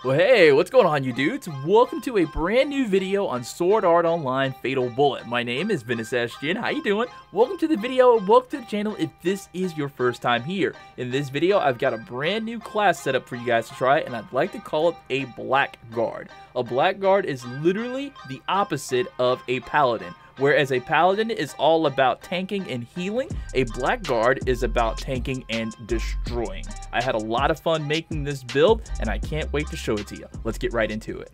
Well, hey, what's going on, you dudes? Welcome to a brand new video on Sword Art Online Fatal Bullet. My name is Ventus. How you doing? Welcome to the video, welcome to the channel if this is your first time here. In this video, I've got a brand new class set up for you guys to try, and I'd like to call it a Blackguard. A Blackguard is literally the opposite of a Paladin. Whereas a Paladin is all about tanking and healing, a Blackguard is about tanking and destroying. I had a lot of fun making this build, and I can't wait to show it to you. Let's get right into it.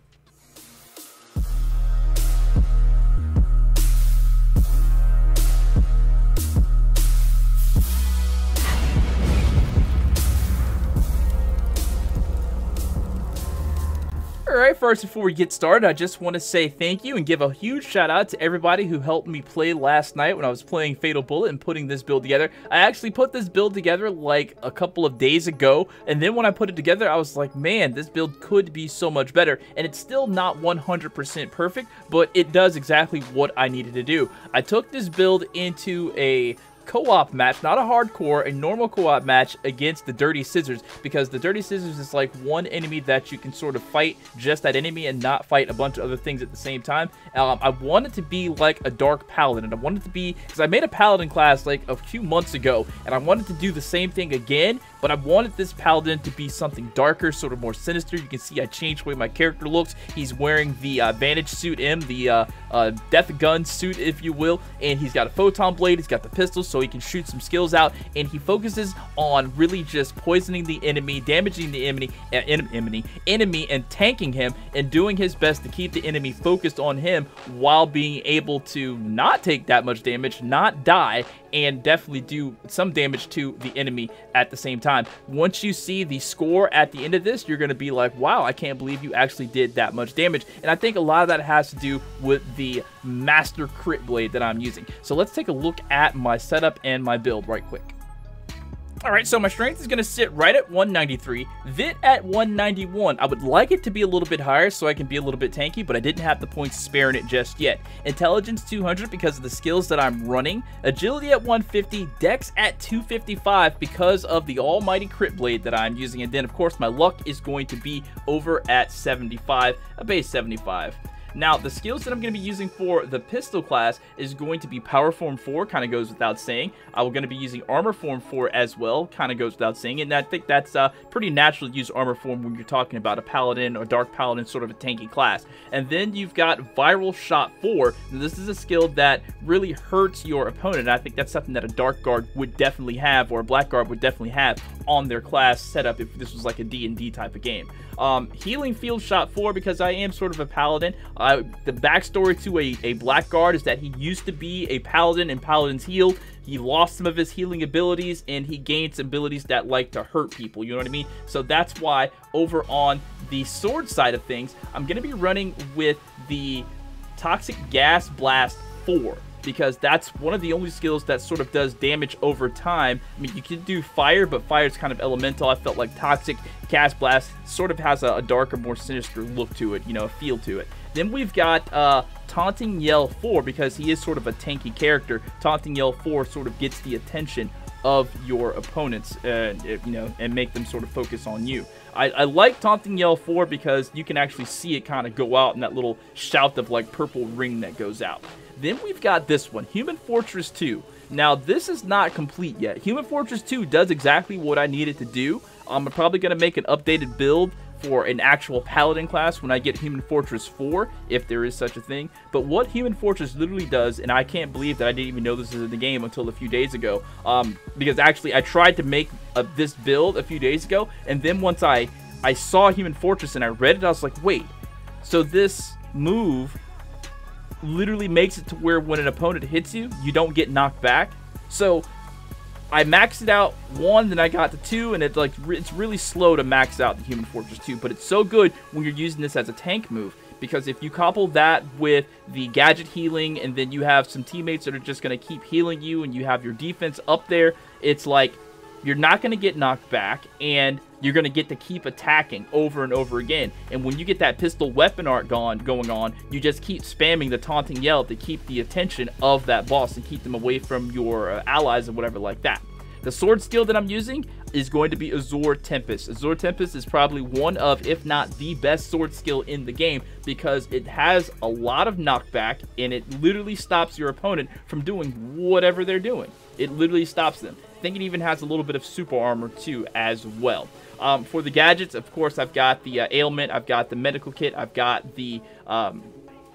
Alright, first before we get started, I just want to say thank you and give a huge shout out to everybody who helped me play last night when I was playing Fatal Bullet and putting this build together. I actually put this build together like a couple of days ago, and then when I put it together, I was like, man, this build could be so much better, and it's still not 100% perfect, but it does exactly what I needed to do. I took this build into a co-op match, not a hardcore, a normal co-op match against the Dirty Scissors, because the Dirty Scissors is like one enemy that you can sort of fight just that enemy and not fight a bunch of other things at the same time. I wanted to be like a Dark Paladin, and I wanted to be, because I made a Paladin class like a few months ago, and I wanted to do the same thing again, but I wanted this Paladin to be something darker, sort of more sinister. You can see I changed the way my character looks. He's wearing the Vantage suit M, the Death Gun suit, if you will, and he's got a Photon blade, he's got the pistol, so he can shoot some skills out, and he focuses on really just poisoning the enemy, damaging the enemy, and tanking him, and doing his best to keep the enemy focused on him while being able to not take that much damage, not die, and definitely do some damage to the enemy at the same time. Once you see the score at the end of this, you're going to be like, wow, I can't believe you actually did that much damage. And I think a lot of that has to do with the Master Crit Blade that I'm using. So let's take a look at my setup and my build right quick. Alright, so my strength is going to sit right at 193, Vit at 191. I would like it to be a little bit higher so I can be a little bit tanky, but I didn't have the points to spare in it just yet. Intelligence 200 because of the skills that I'm running. Agility at 150, Dex at 255 because of the almighty Crit Blade that I'm using. And then, of course, my luck is going to be over at 75, a base 75. Now, the skills that I'm going to be using for the pistol class is going to be Power Form 4, kind of goes without saying. I'm going to be using Armor Form 4 as well, kind of goes without saying. And I think that's pretty natural to use Armor Form when you're talking about a Paladin or Dark Paladin, sort of a tanky class. And then you've got Viral Shot 4. This is a skill that really hurts your opponent. And I think that's something that a Dark Guard would definitely have, or a Blackguard would definitely have on their class setup if this was like a D&D type of game. Healing Field Shot 4 because I am sort of a Paladin. The backstory to a Blackguard is that he used to be a Paladin, and Paladins healed. He lost some of his healing abilities, and he gained some abilities that like to hurt people, you know what I mean? So that's why over on the sword side of things, I'm going to be running with the Toxic Gas Blast 4. Because that's one of the only skills that sort of does damage over time. I mean, you can do fire, but fire's kind of elemental. I felt like Toxic Gas Blast sort of has a darker, more sinister look to it, you know, a feel to it. Then we've got Taunting Yell 4, because he is sort of a tanky character. Taunting Yell 4 sort of gets the attention of your opponents, you know, and make them sort of focus on you. I like Taunting Yell 4 because you can actually see it kind of go out in that little shout of like purple ring that goes out. Then we've got this one, Human Fortress 2. Now, this is not complete yet. Human Fortress 2 does exactly what I needed to do. I'm probably going to make an updated build for an actual Paladin class when I get Human Fortress 4, if there is such a thing. But what Human Fortress literally does, and I can't believe that I didn't even know this is in the game until a few days ago, because actually I tried to make this build a few days ago, and then once I saw Human Fortress and I read it, I was like, wait, so this move literally makes it to where when an opponent hits you, you don't get knocked back. So I maxed it out 1, then I got to 2, and it's really slow to max out the Human Fortress 2, but it's so good when you're using this as a tank move, because if you couple that with the gadget healing, and then you have some teammates that are just going to keep healing you, and you have your defense up there, it's like you're not going to get knocked back, and you're going to get to keep attacking over and over again. And when you get that pistol weapon art going on, you just keep spamming the taunting yell to keep the attention of that boss and keep them away from your allies and whatever like that. The sword skill that I'm using, is going to be Azure Tempest. Azure Tempest is probably one of, if not the best sword skill in the game, because it has a lot of knockback and it literally stops your opponent from doing whatever they're doing. It literally stops them. I think it even has a little bit of super armor too as well. For the gadgets, of course, I've got the ailment, I've got the medical kit, I've got the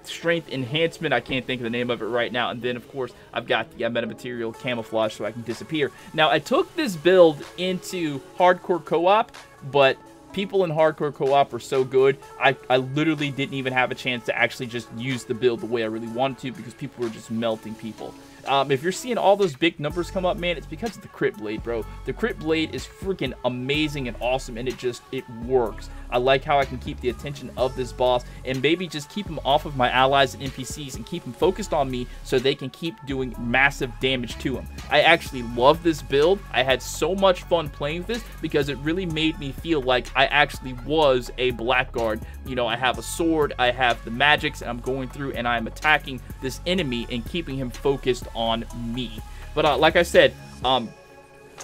strength enhancement. I can't think of the name of it right now. And then, of course, I've got the metamaterial camouflage so I can disappear. Now, I took this build into hardcore co-op, but people in hardcore co-op are so good, I literally didn't even have a chance to actually just use the build the way I really wanted to, because people were just melting people. If you're seeing all those big numbers come up, man, it's because of the crit blade, bro. The crit blade is freaking amazing and awesome, and it works. I like how I can keep the attention of this boss and maybe just keep him off of my allies and NPCs and keep him focused on me so they can keep doing massive damage to him. I actually love this build. I had so much fun playing with this because it really made me feel like I actually was a Blackguard. You know, I have a sword, I have the magics, and I'm going through and I'm attacking this enemy and keeping him focused on me. But like I said,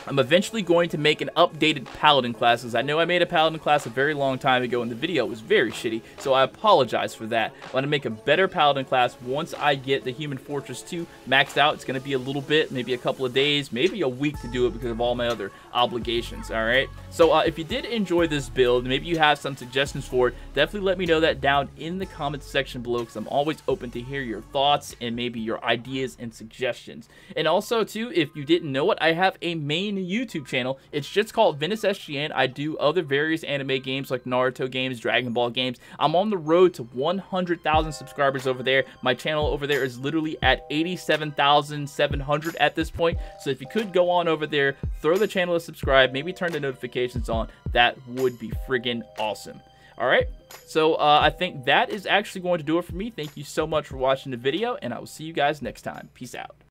I'm eventually going to make an updated Paladin class, because I know I made a Paladin class a very long time ago and the video was very shitty, so I apologize for that. I'm going to make a better Paladin class once I get the Human Fortress 2 maxed out. It's going to be a little bit, maybe a couple of days, maybe a week to do it because of all my other obligations, alright? So if you did enjoy this build, maybe you have some suggestions for it, definitely let me know that down in the comments section below, because I'm always open to hear your thoughts and maybe your ideas and suggestions. And also, too, if you didn't know it, I have a main YouTube channel. It's just called Ventus SGN. I do other various anime games like Naruto games, Dragon Ball games. I'm on the road to 100,000 subscribers over there. My channel over there is literally at 87,700 at this point. So if you could go on over there, throw the channel a subscribe, maybe turn the notifications on, that would be friggin' awesome. Alright, so I think that is actually going to do it for me. Thank you so much for watching the video, and I will see you guys next time. Peace out.